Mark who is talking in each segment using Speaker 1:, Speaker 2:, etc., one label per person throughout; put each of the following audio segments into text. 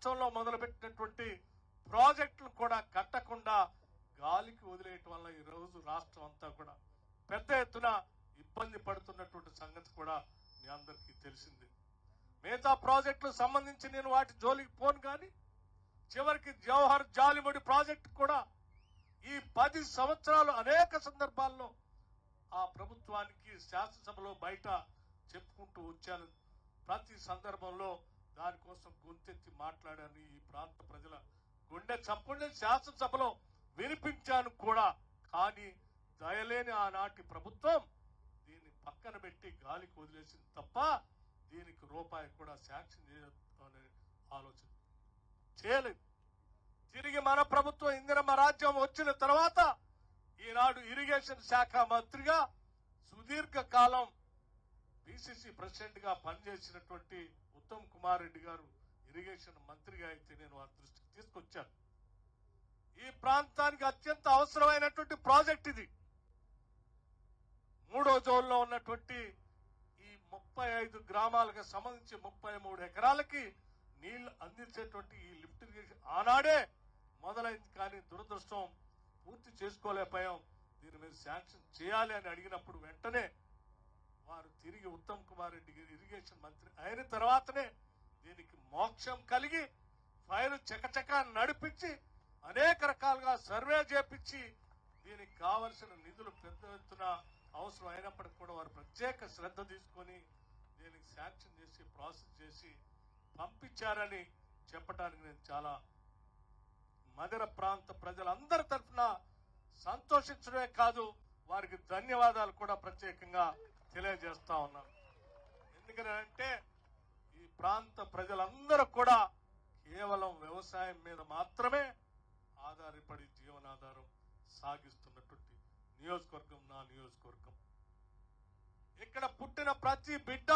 Speaker 1: రాష్ట్రంలో మొదలుపెట్టినటువంటి ప్రాజెక్టులు కూడా కట్టకుండా గాలికి వదిలేయటం వల్ల ఈ రోజు రాష్ట్రం అంతా కూడా పెద్ద ఎత్తున ఇబ్బంది పడుతున్నటువంటి సంగతి కూడా మీ అందరికీ తెలిసింది. మిగతా ప్రాజెక్టులకు సంబంధించి నేను వాటి జోలికి పోను, కానీ చివరికి జవహర్ జాలిముడి ప్రాజెక్టు కూడా ఈ 10 సంవత్సరాలు అనేక సందర్భాల్లో ఆ ప్రభుత్వానికి శాసనసభలో బయట చెప్పుకుంటూ వచ్చాను. ప్రతి సందర్భంలో దానికోసం గొంతెత్తి మాట్లాడాను. ఈ ప్రాంత ప్రజల గుండె చప్పుల్ని శాసనసభలో వినిపించాను కూడా. కానీ దయలేని ఆనాటి ప్రభుత్వం దీన్ని పక్కన పెట్టి గాలికి వదిలేసింది తప్ప దీనికి రూపాయి కూడా శాంక్షన్ చేయాలనే ఆలోచన చేయలేదు. తిరిగి మన ప్రభుత్వం ఇందిరమ్మ రాజ్యం వచ్చిన తర్వాత ఈనాడు ఇరిగేషన్ శాఖ మంత్రిగా సుదీర్ఘ కాలం పిసిసి ప్రెసిడెంట్ గా పనిచేసినటువంటి ఉత్తమ్ కుమార్ రెడ్డి గారు ఇరిగేషన్ మంత్రిగా అయితే నేను వారి దృష్టికి తీసుకొచ్చాను. ఈ ప్రాంతానికి అత్యంత అవసరమైనటువంటి ప్రాజెక్ట్ ఇది. 3వ జోన్లో ఉన్నటువంటి ఈ 35 గ్రామాలకు సంబంధించి 33 ఎకరాలకి నీళ్లు అందించేటువంటి ఈ లిఫ్ట్ ఇరిగేషన్ ఆనాడే మొదలైంది. కానీ దురదృష్టం పూర్తి చేసుకోలేకపోయాం. దీని మీద శాంక్షన్ చేయాలి అని అడిగినప్పుడు వెంటనే వారు తిరిగి ఉత్తమ్ కుమార్ రెడ్డి గారు ఇరిగేషన్ మంత్రి అయిన తర్వాతనే దీనికి మోక్షం కలిగి ఫైలు చకచకా నడిపించి అనేక రకాలుగా సర్వే చేపించి దీనికి కావలసిన నిధులు పెద్ద ఎత్తున అవసరం అయినప్పటికీ కూడా వారు ప్రత్యేక శ్రద్ధ తీసుకొని దీనికి శాంక్షన్ చేసి ప్రాసెస్ చేసి పంపించారని చెప్పడానికి నేను చాలా మధుర ప్రాంత ప్రజలందరి తరఫున సంతోషించడమే కాదు, వారికి ధన్యవాదాలు కూడా ప్రత్యేకంగా తెలియజేస్తా ఉన్నాను. ఎందుకంటే ఈ ప్రాంత ప్రజలందరూ కూడా కేవలం వ్యవసాయం మీద మాత్రమే ఆధారపడి జీవనాధారం సాగిస్తున్నటువంటి నియోజకవర్గం నా నియోజకవర్గం. ఇక్కడ పుట్టిన ప్రతి బిడ్డ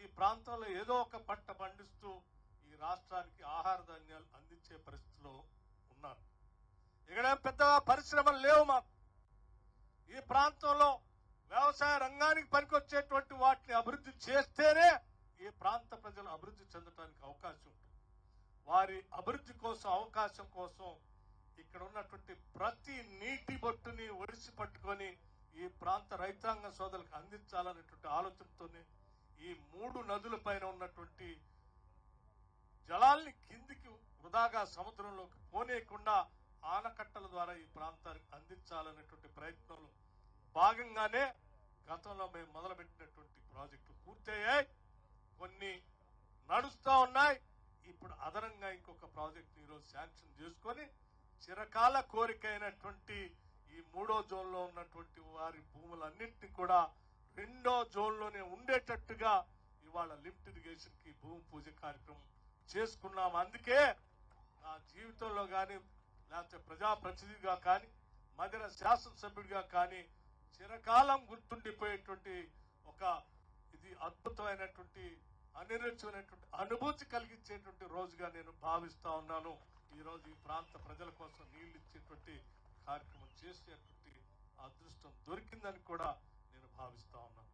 Speaker 1: ఈ ప్రాంతంలో ఏదో ఒక పంట పండిస్తూ ఈ రాష్ట్రానికి ఆహార ధాన్యాలు అందించే పరిస్థితిలో ఉన్నారు. ఇక్కడ పెద్దగా పరిశ్రమలు లేవు మాకు. ఈ ప్రాంతంలో వ్యవసాయ రంగానికి పనికొచ్చేటువంటి వాటిని అభివృద్ధి చేస్తేనే ఈ ప్రాంత ప్రజలు అభివృద్ధి చెందడానికి అవకాశం ఉంటుంది. వారి అభివృద్ధి కోసం అవకాశం కోసం ఇక్కడ ఉన్నటువంటి ప్రతి నీటి బొట్టుని ఒడిసి పట్టుకొని ఈ ప్రాంత రైతాంగ సోదరులకు అందించాలనేటువంటి ఆలోచనతోనే ఈ 3 నదుల పైన ఉన్నటువంటి జలాల్ని కిందికి వృధాగా సముద్రంలోకి పోనీయకుండా ఆనకట్టల ద్వారా ఈ ప్రాంతానికి అందించాలనేటువంటి ప్రయత్నంలో భాగంగానే గతంలో మేము మొదలుపెట్టినటువంటి ప్రాజెక్టులు పూర్తయ్యాయి. కొన్ని నడుస్తా ఉన్నాయి. ఇప్పుడు అదనంగా ఇంకొక ప్రాజెక్ట్ ఈరోజు శాంక్షన్ చేసుకొని చిరకాల కోరిక అయినటువంటి ఈ 3వ జోన్లో ఉన్నటువంటి వారి భూములన్నింటినీ కూడా 2వ జోన్లోనే ఉండేటట్టుగా ఇవాళ లిఫ్ట్ ఇరిగేషన్ కి భూమి పూజ కార్యక్రమం చేసుకున్నాం. అందుకే నా జీవితంలో కానీ లేకపోతే ప్రజాప్రతినిధిగా కానీ మధుర శాసనసభ్యుడిగా కానీ చిరకాలం గుర్తుండిపోయేటువంటి ఒక ఇది అద్భుతమైనటువంటి అనిర్వచనమైనటువంటి అనుభూతి కలిగించేటువంటి రోజుగా నేను భావిస్తా ఉన్నాను. ఈ రోజు ఈ ప్రాంత ప్రజల కోసం నీళ్లు ఇచ్చేటువంటి కార్యక్రమం చేసేటువంటి అదృష్టం దొరికిందని కూడా నేను భావిస్తా ఉన్నాను.